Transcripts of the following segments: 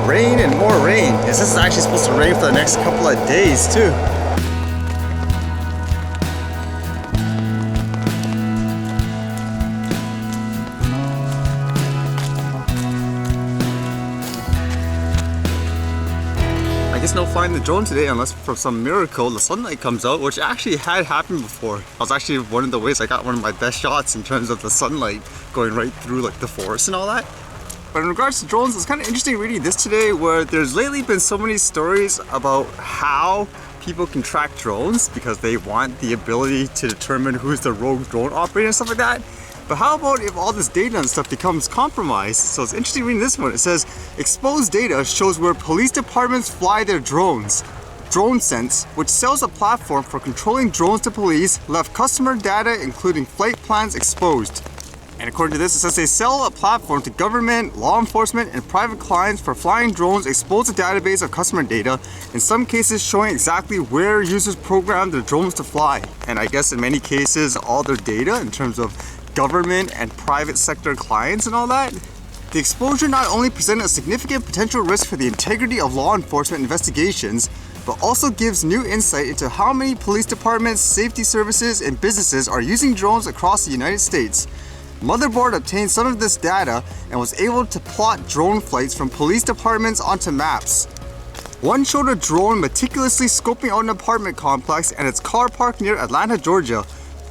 Rain and more rain. This is actually supposed to rain for the next couple of days too. I guess no flying the drone today unless for some miracle the sunlight comes out, which actually had happened before. That was actually one of the ways I got one of my best shots in terms of the sunlight going right through like the forest and all that. But in regards to drones, it's kind of interesting reading this today where there's lately been so many stories about how people can track drones because they want the ability to determine who's the rogue drone operator and stuff like that. But how about if all this data and stuff becomes compromised? So it's interesting reading this one. It says, exposed data shows where police departments fly their drones. Dronesense, which sells a platform for controlling drones to police, left customer data including flight plans exposed. And according to this, it says they sell a platform to government, law enforcement, and private clients for flying drones, expose a database of customer data, in some cases showing exactly where users program their drones to fly. And I guess in many cases, all their data in terms of government and private sector clients and all that. The exposure not only presented a significant potential risk for the integrity of law enforcement investigations, but also gives new insight into how many police departments, safety services, and businesses are using drones across the United States. Motherboard obtained some of this data and was able to plot drone flights from police departments onto maps. One showed a drone meticulously scoping out an apartment complex and its car park near Atlanta, Georgia.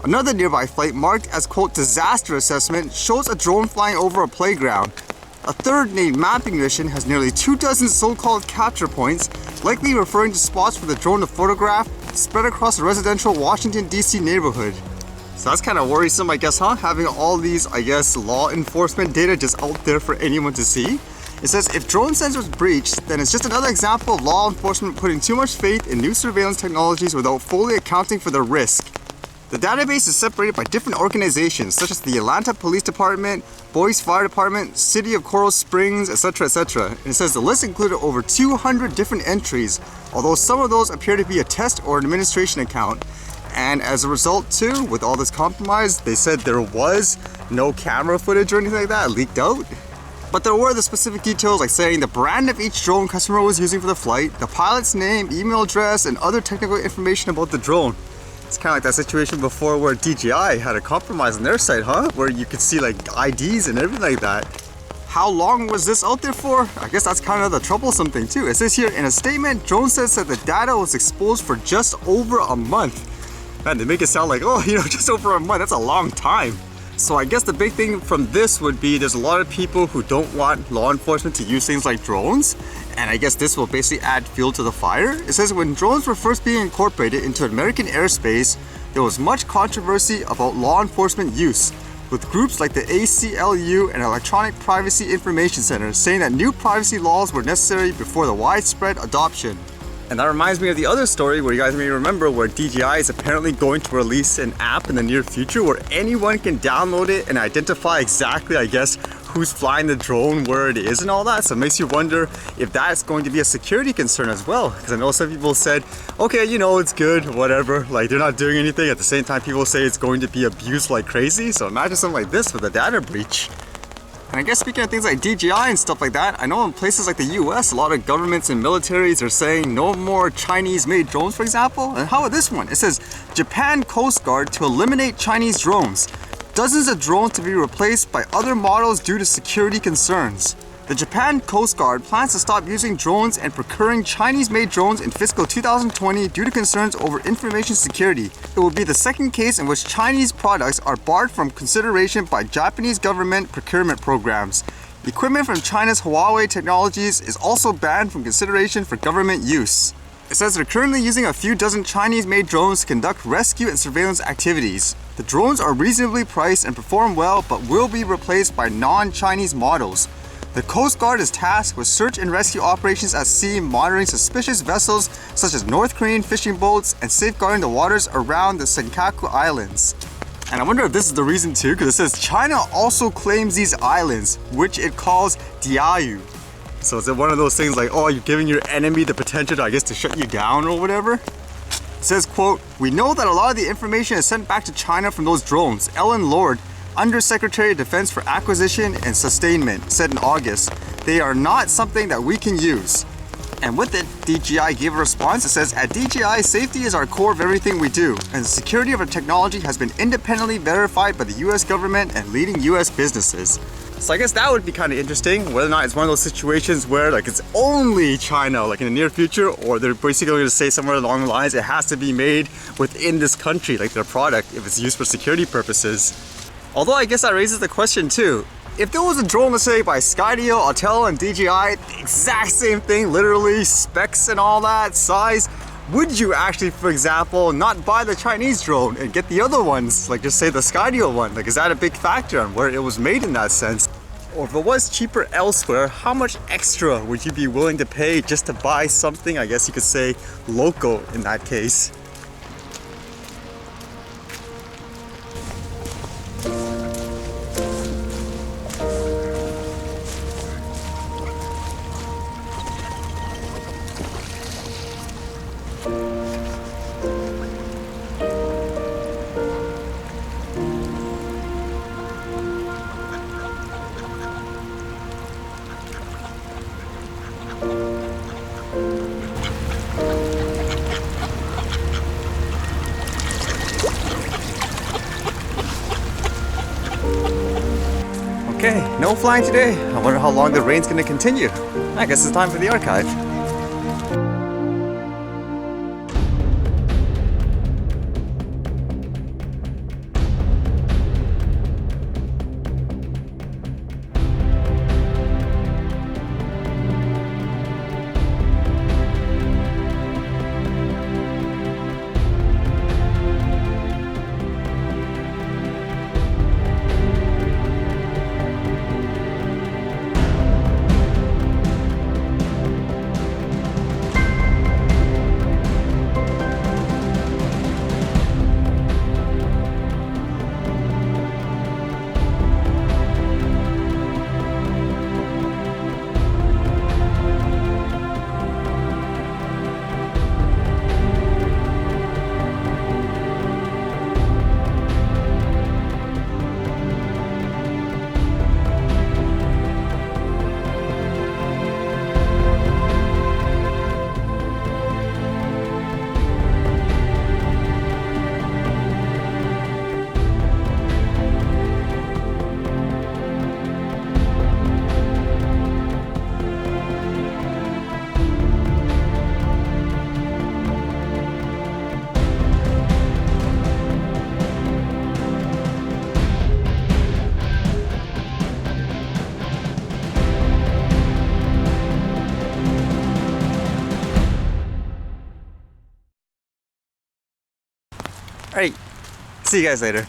Another nearby flight marked as quote disaster assessment shows a drone flying over a playground. A third named mapping mission has nearly 24 so-called capture points, likely referring to spots for the drone to photograph, spread across a residential Washington, D.C. neighborhood. So that's kind of worrisome, I guess, huh? Having all these, I guess, law enforcement data just out there for anyone to see. It says if Dronesense was breached, then it's just another example of law enforcement putting too much faith in new surveillance technologies without fully accounting for the risk. The database is separated by different organizations such as the Atlanta Police Department, Boise Fire Department, City of Coral Springs, etc., etc. And it says the list included over 200 different entries, although some of those appear to be a test or an administration account. And as a result too, with all this compromise, they said there was no camera footage or anything like that leaked out. But there were the specific details like saying the brand of each drone customer was using for the flight, the pilot's name, email address, and other technical information about the drone. It's kind of like that situation before where DJI had a compromise on their site, huh? Where you could see like IDs and everything like that. How long was this out there for? I guess that's kind of the troublesome thing too. It says here in a statement, Dronesense said the data was exposed for just over a month. Man, they make it sound like, oh, just over a month, that's a long time. So I guess the big thing from this would be there's a lot of people who don't want law enforcement to use things like drones. And I guess this will basically add fuel to the fire. It says when drones were first being incorporated into American airspace, there was much controversy about law enforcement use, with groups like the ACLU and Electronic Privacy Information Center saying that new privacy laws were necessary before the widespread adoption. And that reminds me of the other story where you guys may remember where DJI is apparently going to release an app in the near future where anyone can download it and identify exactly, I guess, who's flying the drone, where it is and all that. So it makes you wonder if that's going to be a security concern as well. Because I know some people said, okay, it's good, whatever. Like they're not doing anything. At the same time, people say it's going to be abused like crazy. So imagine something like this with a data breach. And I guess speaking of things like DJI and stuff like that, I know in places like the US, a lot of governments and militaries are saying no more Chinese-made drones, for example. And how about this one? It says, Japan Coast Guard to eliminate Chinese drones. Dozens of drones to be replaced by other models due to security concerns. The Japan Coast Guard plans to stop using drones and procuring Chinese-made drones in fiscal 2020 due to concerns over information security. It will be the second case in which Chinese products are barred from consideration by Japanese government procurement programs. Equipment from China's Huawei Technologies is also banned from consideration for government use. It says they're currently using a few dozen Chinese-made drones to conduct rescue and surveillance activities. The drones are reasonably priced and perform well, but will be replaced by non-Chinese models. The Coast Guard is tasked with search and rescue operations at sea, monitoring suspicious vessels such as North Korean fishing boats and safeguarding the waters around the Senkaku Islands. And I wonder if this is the reason too, because it says China also claims these islands, which it calls Diaoyu. So is it one of those things like, oh, you're giving your enemy the potential to, I guess, to shut you down or whatever? It says, quote, we know that a lot of the information is sent back to China from those drones. Ellen Lord, Undersecretary of Defense for Acquisition and Sustainment said in August, they are not something that we can use. And with it, DJI gave a response that says, at DJI, safety is our core of everything we do, and the security of our technology has been independently verified by the US government and leading US businesses. So I guess that would be kind of interesting, whether or not it's one of those situations where like it's only China, like in the near future, or they're basically going to say somewhere along the lines, it has to be made within this country, like their product, if it's used for security purposes. Although I guess that raises the question too, if there was a drone, let's say by Skydio, Autel, and DJI, the exact same thing, literally specs and all that, size, would you actually, for example, not buy the Chinese drone and get the other ones, like just say the Skydio one? Like, is that a big factor on where it was made in that sense? Or if it was cheaper elsewhere, how much extra would you be willing to pay just to buy something, I guess you could say, local in that case? Okay, no flying today. I wonder how long the rain's gonna continue. I guess it's time for the archive. Alright, see you guys later.